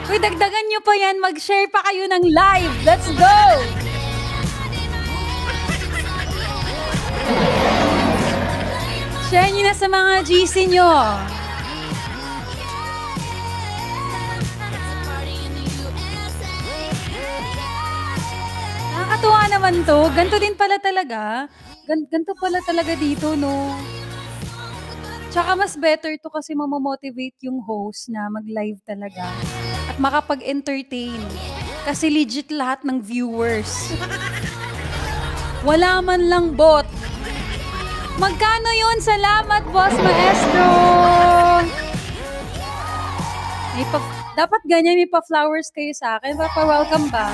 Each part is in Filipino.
Uy, dagdagan nyo pa yan. Mag-share pa kayo ng live. Let's go! Share nyo na sa mga GC nyo. Nakakatuwa naman to. Ganto din pala talaga. Ganto pala talaga dito, no? Tsaka mas better to kasi mamamotivate yung host na mag-live talaga. At makapag-entertain. Kasi legit lahat ng viewers. Wala man lang bot. Magkano yun? Salamat, Boss Maestro! Dapat ganyan, may pa-flowers kayo sa akin. Pa-welcome ba?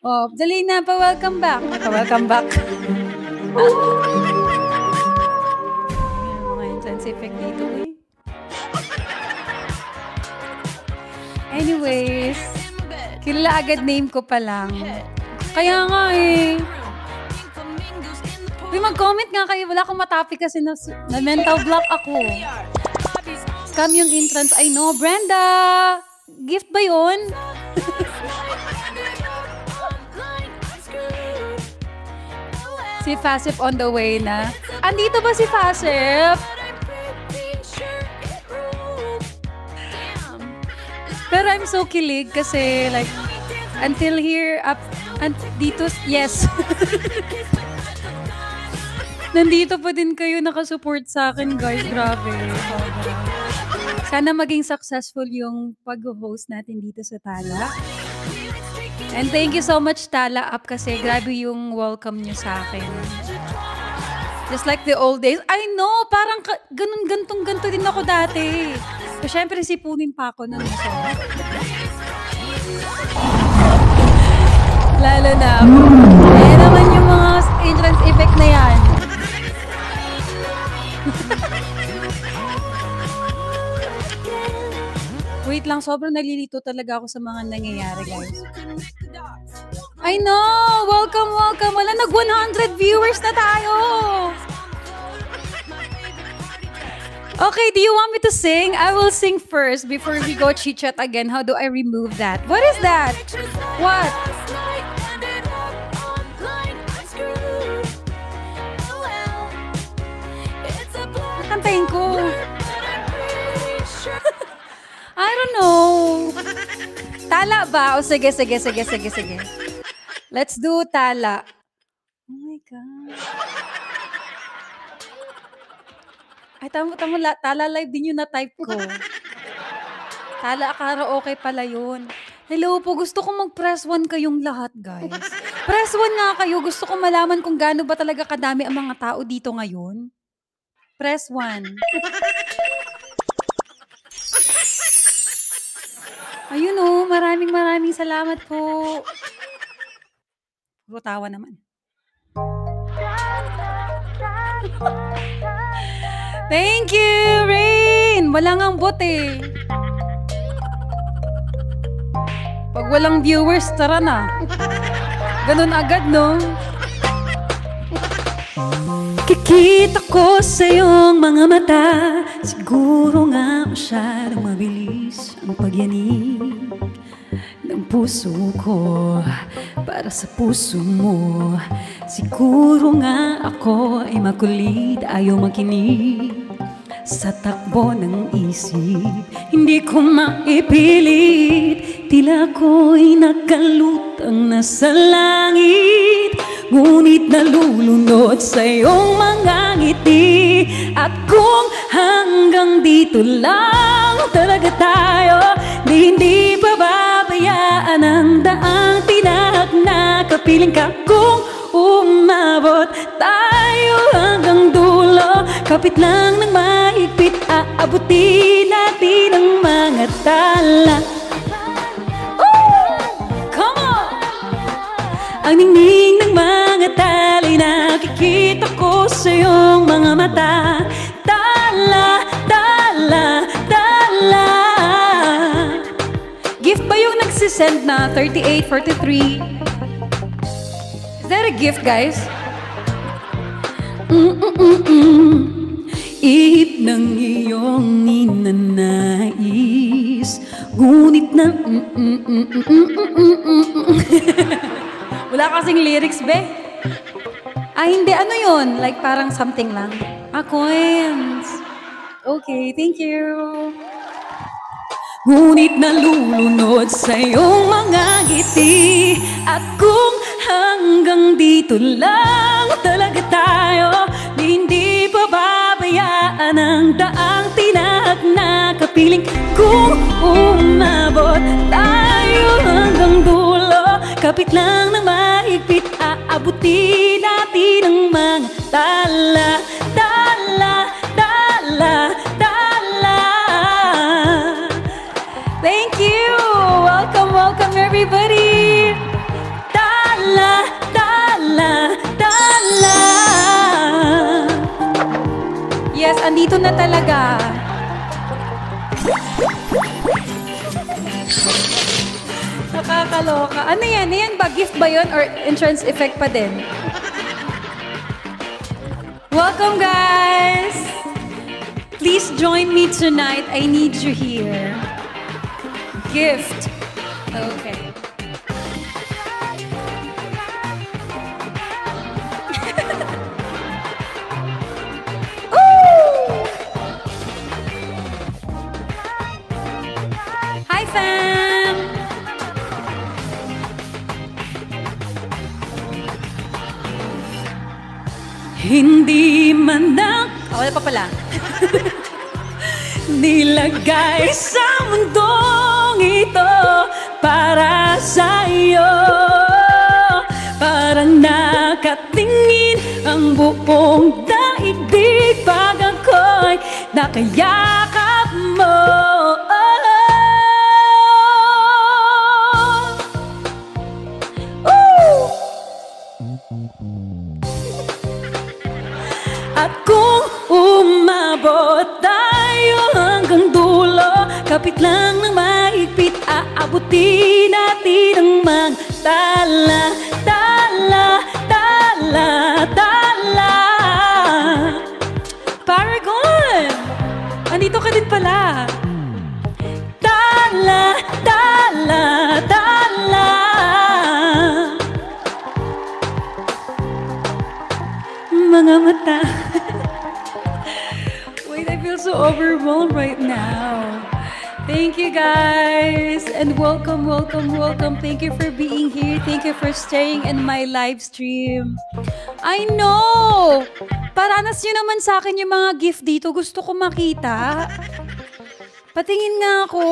Oh, dali na, pa-welcome back. Pa-welcome back. Mga intense effect dito eh. Anyways, kilala agad name ko pa lang. Kaya nga eh. Uy, mag-comment nga kayo. Wala akong matapik kasi na mental block ako. Scam yung entrance. I know. Brenda! Gift ba yun? Si Fasip on the way na. Andito ba si Fasip? Pero I'm so kilig kasi like, until here, up, and dito, yes. Nandito pa din kayo nakasupport sa akin, guys. Grabe. Sana maging successful yung pag-host natin dito sa Tala. And thank you so much, Tala Up, kasi grabe yung welcome nyo sa akin. Just like the old days. I know, parang ganto din ako dati. So, syempre, sipunin pa ako nun. So. Lalo na. Ayan naman yung mga entrance effect na yan. Wait lang, sobrang nalilito talaga ako sa mga nangyayari, guys. I know! Welcome, welcome! Wala, nag-100 viewers na tayo! Okay, do you want me to sing? I will sing first before we go chit-chat again. How do I remove that? What is that? What? Kantayin ko. I don't know. Tala ba? O sige. Let's do tala. Oh my God. Ay, tama, tala live din yung na-type ko. Tala karaoke pala yun. Hello po, gusto ko mag-press 1 kayong lahat, guys. Press 1 nga kayo. Gusto ko malaman kung gaano ba talaga kadami ang mga tao dito ngayon. Press 1. Ayun o, maraming salamat po. Puro tawa naman. Thank you, Rain! Wala ngang bot eh. Pag walang viewers, tara na. Ganun agad, no? Kikita ko sa iyong mga mata. Siguro nga masyadong mabilis ang pagyanig ng puso ko para sa puso mo. Siguro nga ako ay makulit, ayaw makinig sa takbo ng isip. Hindi ko maipilit, tila ko'y nakalutang nasa langit. Ngunit nalulunod sa iyong mga ngiti. At kung hanggang dito lang talaga tayo, hindi pababayaan ang daang tinahak na kapiling ka. Kung umabot tayo hanggang dulo, kapit lang ng mahigpit, aabutin natin ang mga tala. Come on! Ang ningning ng mga talay, nakikita ko sa iyong mga mata. Tala, tala, tala. Gift ba yung nagsisend na 3843? Is that a gift, guys? Ihip ng iyong ninanais, na Wala kasing lyrics, be. Hindi. Ano yun? Like parang something lang. Coins. Okay, thank you. Ngunit nalulunod sa iyong mga ngiti. At kung hanggang dito lang talaga tayo, hindi pababayaan ang daang tinahak na kapiling. Kung umabot tayo hanggang dulo, kapit lang na mahigpit, aabuti natin ang mga tala, tala, tala, tala. Thank you! Welcome, welcome everybody! Tala, tala, tala. Yes, andito na talaga. Nakakaloka. Ano yan? Yan ba? Gift ba yun? Or entrance effect pa din? Welcome, guys! Please join me tonight. I need you here. Gift. Okay. Hi, fam! Hindi man na... wala pa pala. Nilagay sa mundong ito para sa iyo. Parang nakatingin ang buong daigdig pag ako'y nakayakap mo. At kung umabot tayo hanggang dulo, kapit lang ng mahigpit, aabuti natin ang mga tala, tala, tala, tala. Paragon! Andito ka din pala. Tala, tala, tala. Mga mata. Wait, I feel so overwhelmed right now. Thank you, guys. And welcome, welcome, welcome. Thank you for being here. Thank you for staying in my live stream. I know! Paranas nyo naman sa akin yung mga gift dito. Gusto ko makita. Patingin nga ako.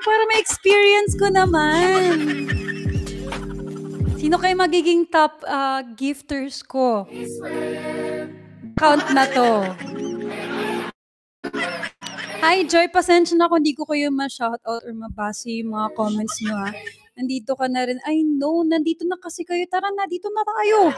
Para ma-experience ko naman. Sino kayo magiging top gifters ko? Count na to. Hi, Joy. Pasensya na kung hindi ko kayo ma-shoutout or mabasa yung mga comments nyo, ha. Nandito ka na rin. I know, nandito na kasi kayo. Tara na, dito na tayo.